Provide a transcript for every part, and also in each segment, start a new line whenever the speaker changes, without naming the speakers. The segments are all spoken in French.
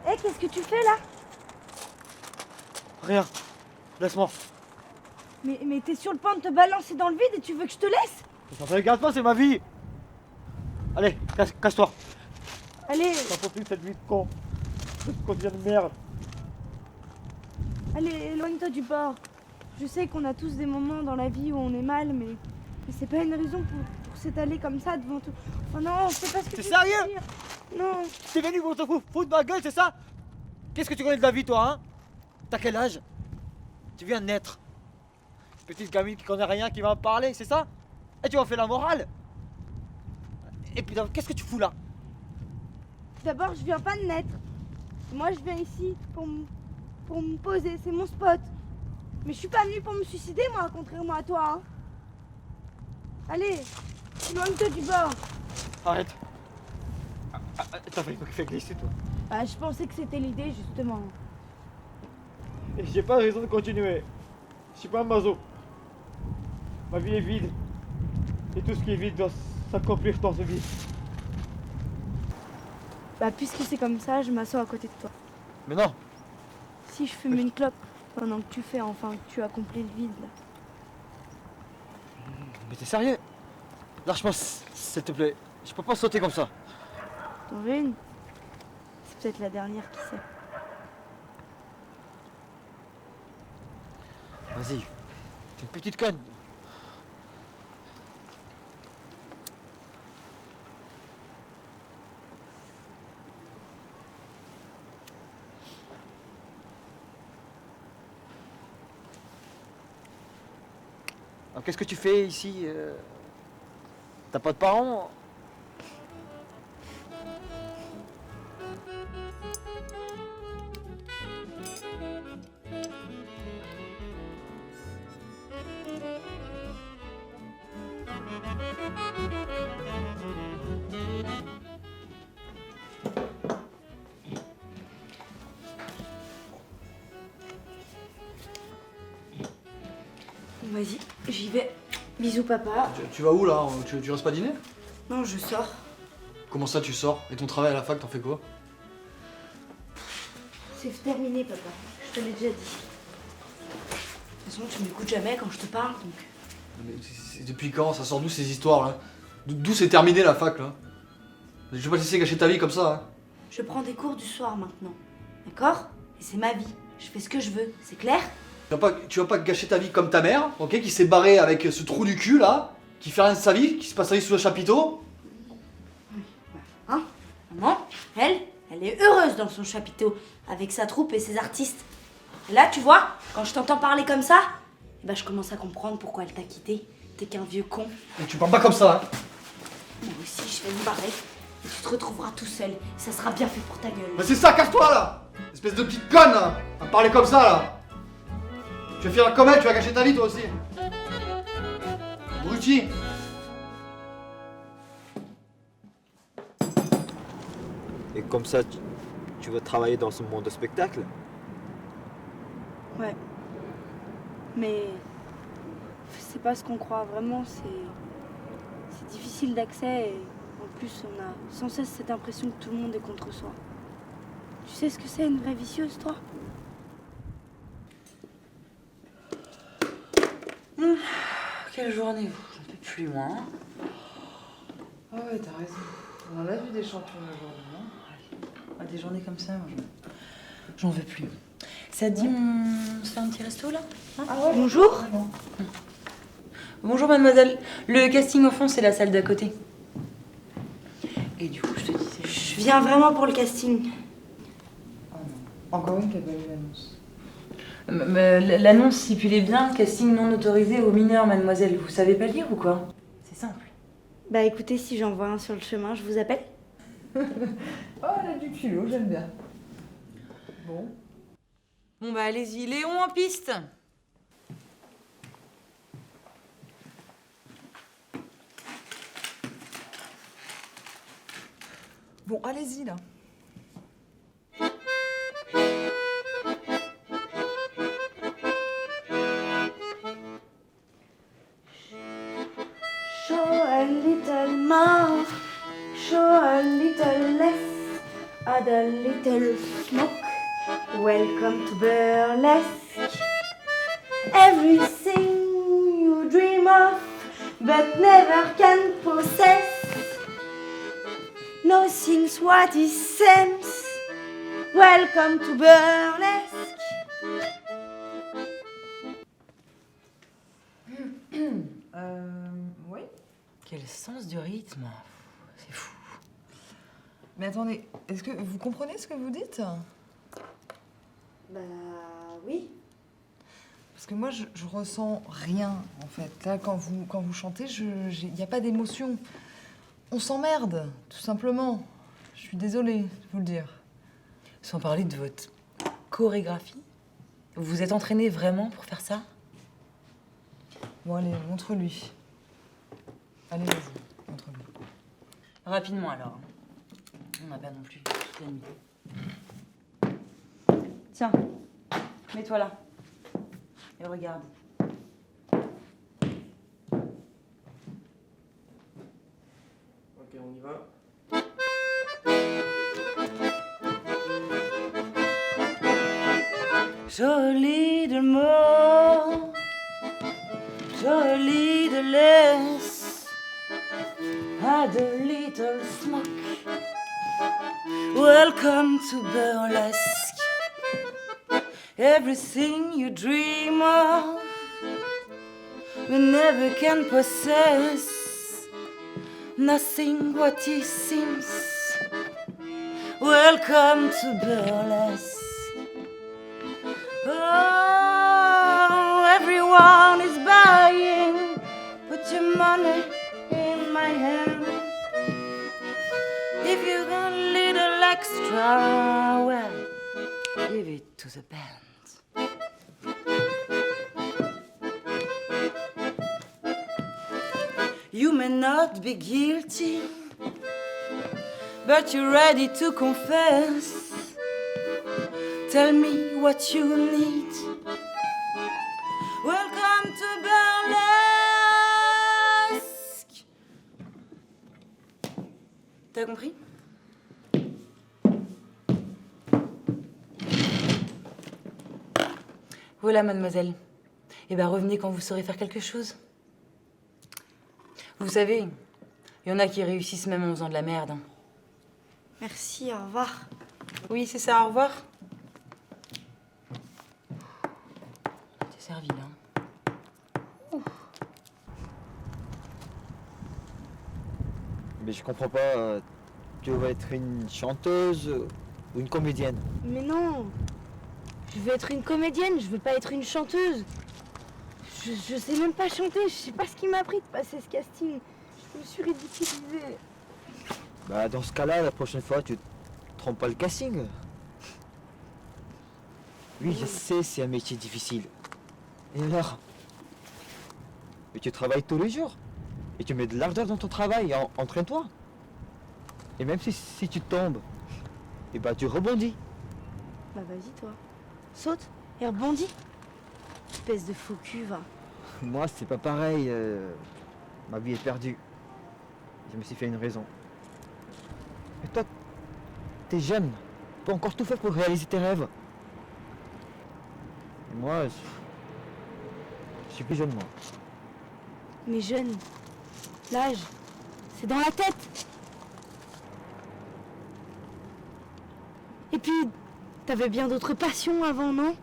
Hé, qu'est-ce que tu fais là?
Rien. Laisse-moi.
Mais t'es sur le point de te balancer dans le vide et tu veux que je te laisse?
Regarde-moi, c'est ma vie. Allez, casse-toi.
Allez,
J'en peux plus de cette vie de con. Cette quotidien de merde.
allez, éloigne-toi du bord. Je sais qu'on a tous des moments dans la vie où on est mal, mais c'est pas une raison pour s'étaler comme ça devant tout. Oh non, c'est pas ce que
T'es
tu
sérieux?
veux dire. Non.
T'es venu pour te foutre de ma gueule, c'est ça? Qu'est-ce que tu connais de la vie, toi, hein? T'as quel âge? Tu viens de naître. Petite gamine qui connaît rien, qui va me parler, c'est ça? Et tu m'en fais la morale? Et puis, qu'est-ce que tu fous là?
D'abord, je viens pas de naître. Moi, je viens ici pour me poser, c'est mon spot. Mais je suis pas venue pour me suicider, moi, contrairement à toi. Hein. Allez, éloigne-toi du bord.
Arrête. T'as fait glisser, toi.
Bah, je pensais que c'était l'idée, justement.
Et j'ai pas raison de continuer. Je suis pas un maso. Ma vie est vide. Et tout ce qui est vide doit s'accomplir dans ce vide.
Bah, puisque c'est comme ça, je m'assois à côté de toi.
Mais non.
Si je fume une clope pendant que tu fais enfin que tu accomplis le vide, là.
Mais t'es sérieux? Lâche-moi, s'il te plaît. Je peux pas sauter comme ça.
T'en veux une? C'est peut-être la dernière, qui sait.
Vas-y. T'es une petite conne. Alors, qu'est-ce que tu fais ici? T'as pas de parents?
Vas-y, j'y vais. Bisous, papa.
Tu vas où là? Tu restes pas dîner?
Non, je sors.
Comment ça tu sors? Et ton travail à la fac, t'en fais quoi?
C'est terminé, papa. Je te l'ai déjà dit. De toute façon, tu m'écoutes jamais quand je te parle, donc...
Mais depuis quand? Ça sort d'où ces histoires là? D'où c'est terminé la fac là? Je vais pas te laisser gâcher ta vie comme ça. Hein.
Je prends des cours du soir maintenant. D'accord? Et c'est ma vie. Je fais ce que je veux. C'est clair?
Tu vas pas gâcher ta vie comme ta mère, ok? Qui s'est barrée avec ce trou du cul là, qui fait rien de sa vie, qui se passe sa vie sous le chapiteau.
Hein? Maman, elle est heureuse dans son chapiteau, avec sa troupe et ses artistes. Et là, tu vois, quand je t'entends parler comme ça, eh ben, je commence à comprendre pourquoi elle t'a quitté. T'es qu'un vieux con.
Et tu parles pas comme ça, hein?
Moi aussi, je vais me barrer. Et tu te retrouveras tout seul. Ça sera bien fait pour ta gueule.
Mais c'est ça, casse-toi là! Espèce de petite conne là! À me parler comme ça là! Tu vas finir comme elle, tu vas gâcher ta vie toi aussi! Abruti!
Et comme ça, tu vas travailler dans ce monde de spectacle?
Ouais. Mais c'est pas ce qu'on croit vraiment, c'est difficile d'accès et en plus on a sans cesse cette impression que tout le monde est contre soi. Tu sais ce que c'est une vraie vicieuse, toi?
Quelle journée, vous? J'en peux plus, moi. Hein.
Ah ouais, t'as raison. On en a vu des champions aujourd'hui, non?
Ah, des journées comme ça, moi, j'en veux plus. Ça te dit, on se fait un petit resto, là? Hein?
Ah ouais?
Bonjour.
Bonjour, mademoiselle. Le casting, au fond, c'est la salle d'à côté. Et du coup, je te disais...
Je viens vraiment pour le casting.
Ah non. Encore une qui a pas lu l'annonce.
L'annonce stipulait bien casting non autorisé aux mineurs, mademoiselle. Vous savez pas lire ou quoi? C'est simple.
Bah écoutez, si j'en vois un sur le chemin, je vous appelle.
Oh, elle a du culot, j'aime bien. Bon.
Bon, bah, allez-y. Léon en piste.
Bon, allez-y là.
Show a little more, show a little less. I had a little smoke. Welcome to burlesque. Everything you dream of, but never can possess. Nothing's what it seems. Welcome to burlesque.
Oui.
Quel sens du rythme. C'est fou.
Mais attendez, est-ce que vous comprenez ce que vous dites?
Bah oui.
Parce que moi, je ressens rien, en fait. Là, quand vous chantez, il n'y a pas d'émotion. On s'emmerde, tout simplement. Je suis désolée de vous le dire.
Sans parler de votre chorégraphie. Vous vous êtes entraîné vraiment pour faire ça?
Bon, allez, montre-lui. Allez, vas-y, montre-lui.
Rapidement alors. On n'a pas non plus toute la nuit. Tiens, mets-toi là. Et regarde.
Ok, on y va.
Jolie de mots, jolie de laisse, had a little smoke. Welcome to burlesque. Everything you dream of, we never can possess. Nothing what it seems. Welcome to burlesque. Oh, everyone is buying. Put your money in my hand. If you got a little extra, well, give it to the band. You may not be guilty, but you're ready to confess. Tell me what you need. Welcome to burlesque. T'as compris? Voilà, mademoiselle. Eh ben, revenez quand vous saurez faire quelque chose. Vous savez, il y en a qui réussissent même en faisant de la merde. Hein.
Merci, au revoir.
Oui, c'est ça, au revoir. T'es servi, là.
Mais je comprends pas, tu veux être une chanteuse ou une comédienne?
Mais non, je veux être une comédienne, je veux pas être une chanteuse. Je sais même pas chanter, je sais pas ce qui m'a pris de passer ce casting. Je me suis ridiculisée.
Bah dans ce cas-là, la prochaine fois, tu trompes pas le casting. Oui, je sais, c'est un métier difficile. Et alors? Mais tu travailles tous les jours. Et tu mets de l'ardeur dans ton travail, entraîne-toi. Et même si tu tombes, et bah tu rebondis.
Bah vas-y toi, saute et rebondis. Espèce de faux cul, va.
Moi, c'est pas pareil. Ma vie est perdue. Je me suis fait une raison. Et toi, t'es jeune. Tu peux encore tout faire pour réaliser tes rêves. Et moi, je suis plus jeune, moi.
Mais jeune, l'âge, c'est dans la tête. Et puis, t'avais bien d'autres passions avant, non ?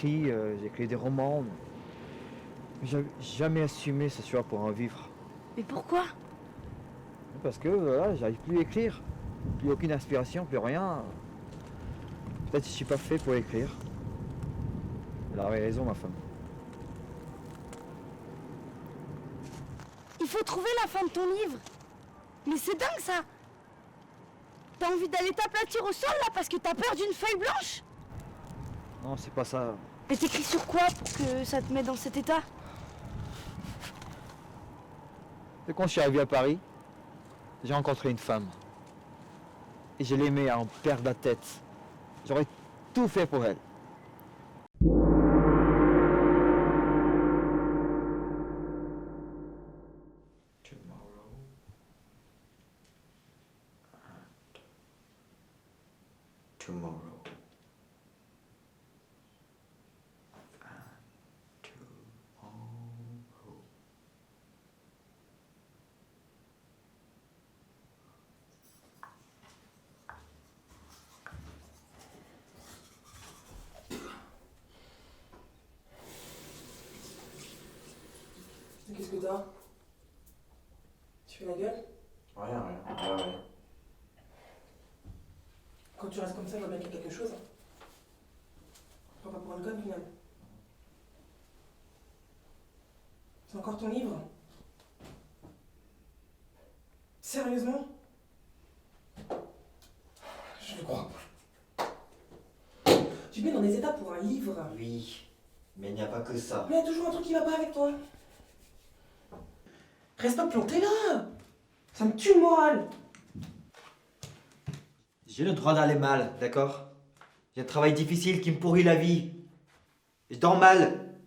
j'ai écrit des romans. Mais j'ai jamais assumé ce choix pour en vivre.
Mais pourquoi?
Parce que voilà, j'arrive plus à écrire. Plus aucune inspiration, plus rien. Peut-être que je suis pas fait pour écrire. Elle avait raison, ma femme.
Il faut trouver la fin de ton livre. Mais c'est dingue ça. T'as envie d'aller t'aplatir au sol là parce que t'as peur d'une feuille blanche?
Non, c'est pas ça.
Mais t'écris sur quoi pour que ça te mette dans cet état?
C'est quand je suis arrivé à Paris, j'ai rencontré une femme. Et je l'aimais à en perdre la tête. J'aurais tout fait pour elle.
Tomorrow.
Qu'est-ce que t'as? Tu fais la gueule?
Rien.
Quand tu restes comme ça, je vois bien qu'il y a quelque chose. Hein. Prends pas pour une conne, finalement. C'est encore ton livre? Sérieusement? Je le crois pas. Tu te mets dans des états pour un livre.
Oui, mais il n'y a pas que ça.
Mais il y a toujours un truc qui va pas avec toi. Reste pas planté là. Ça me tue le moral.
J'ai le droit d'aller mal, d'accord? J'ai un travail difficile qui me pourrit la vie. Je dors mal.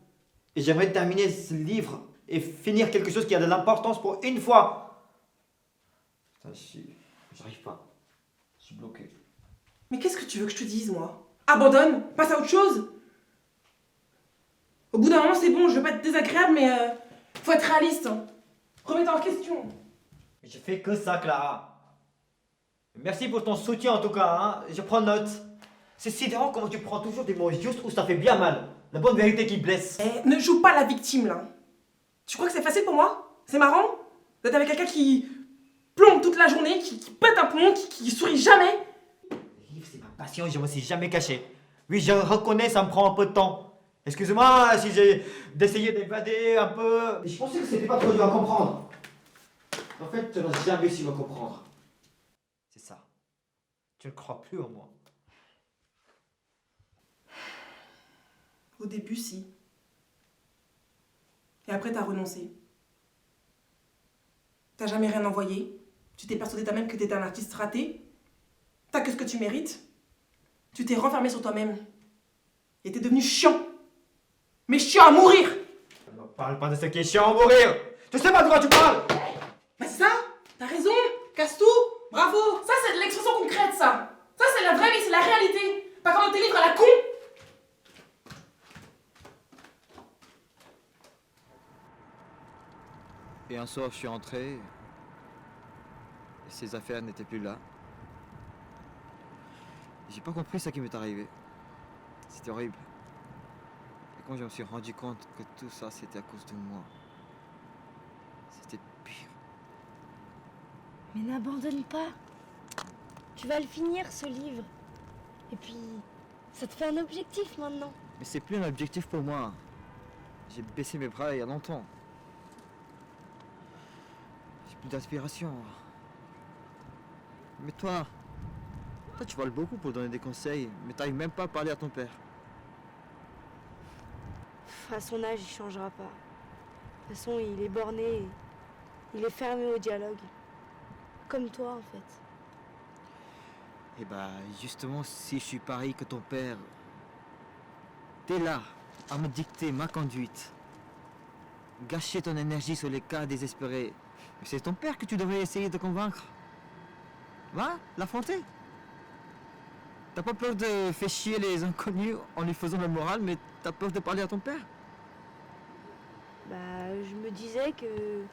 Et j'aimerais terminer ce livre et finir quelque chose qui a de l'importance pour une fois. Putain, j'arrive pas. Je suis bloqué.
Mais qu'est-ce que tu veux que je te dise, moi? Abandonne, passe à autre chose. Au bout d'un moment, c'est bon, je veux pas être désagréable, mais faut être réaliste. Hein. Remets-toi en question.
Mais je fais que ça, Clara. Merci pour ton soutien en tout cas, hein. Je prends note. C'est sidérant comment tu prends toujours des mots justes où ça fait bien mal. La bonne vérité qui blesse.
Eh, ne joue pas la victime, là. Tu crois que c'est facile pour moi? C'est marrant d'être avec quelqu'un qui plombe toute la journée, qui pète un plomb, qui sourit jamais.
Les livres, c'est ma passion et je me suis jamais caché. Oui, je reconnais, ça me prend un peu de temps. Excuse-moi si j'ai d'essayer d'évader un peu. Je pensais que c'était pas trop dur à comprendre. En fait, tu n'as jamais su me comprendre. C'est ça. Tu ne crois plus en moi.
Au début, si. Et après, t'as renoncé. T'as jamais rien envoyé. Tu t'es persuadé toi-même que t'étais un artiste raté. T'as que ce que tu mérites. Tu t'es renfermé sur toi-même. Et t'es devenu chiant. Mais chiant à mourir!
Ne me parle pas de ce qui est chiant à mourir. Tu sais pas de quoi tu parles.
Bah c'est ça! T'as raison! Casse tout! Bravo! Ça, c'est de l'expression concrète, ça! Ça, c'est la vraie vie, c'est la réalité! Pas comme dans tes livres à la con!
Et un soir, je suis rentré. Et ses affaires n'étaient plus là. J'ai pas compris ce qui m'est arrivé. C'était horrible. Et quand je me suis rendu compte que tout ça, c'était à cause de moi. C'était pire.
Mais n'abandonne pas. Tu vas le finir ce livre. Et puis, ça te fait un objectif maintenant.
Mais c'est plus un objectif pour moi. J'ai baissé mes bras il y a longtemps. J'ai plus d'inspiration. Mais toi, tu parles beaucoup pour donner des conseils, mais t'arrives même pas à parler à ton père.
À son âge, il changera pas. De toute façon, il est borné. Il est fermé au dialogue. Comme toi, en fait.
Et bah, justement, si je suis pareil que ton père, t'es là à me dicter ma conduite. Gâcher ton énergie sur les cas désespérés. Mais c'est ton père que tu devrais essayer de convaincre. Va, l'affronter. T'as pas peur de faire chier les inconnus en lui faisant le moral, mais t'as peur de parler à ton père.
Bah, je me disais que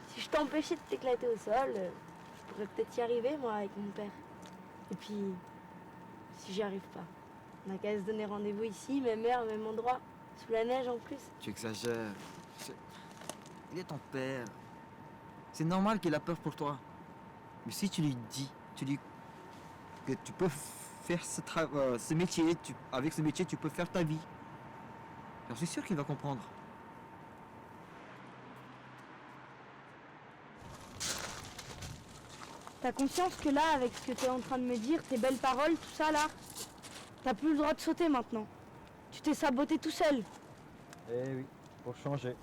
si je t'empêchais de t'éclater au sol, je pourrais peut-être y arriver, moi, avec mon père. Et puis, si j'y arrive pas, On n'a qu'à se donner rendez-vous ici, même heure, même endroit, sous la neige en plus.
Tu exagères. Il est ton père. C'est normal qu'il a peur pour toi. Mais si tu lui dis, que tu peux faire ce métier, avec ce métier, tu peux faire ta vie. Alors, je suis sûr qu'il va comprendre.
T'as conscience que là, avec ce que t'es en train de me dire, tes belles paroles, tout ça là, t'as plus le droit de sauter maintenant. Tu t'es saboté tout seul.
Eh oui, pour changer.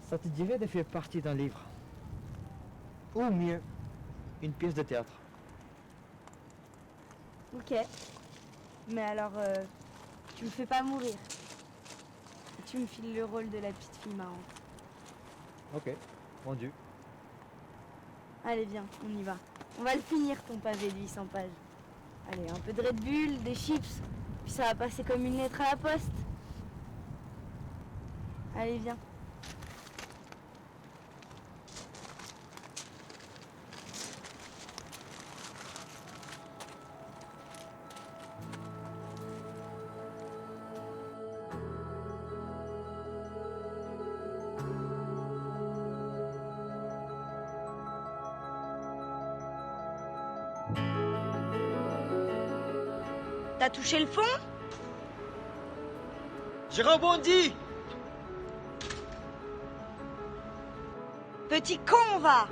Ça te dirait de faire partie d'un livre? Ou mieux, une pièce de théâtre.
Ok. Mais alors, tu me fais pas mourir. Et tu me files le rôle de la petite fille marrante.
Ok, vendu.
Allez, viens, on y va. On va le finir, ton pavé de 800 pages. Allez, un peu de Red Bull, des chips, puis ça va passer comme une lettre à la poste. Allez, viens. T'as touché le fond?
J'ai rebondi.
Petit con, va!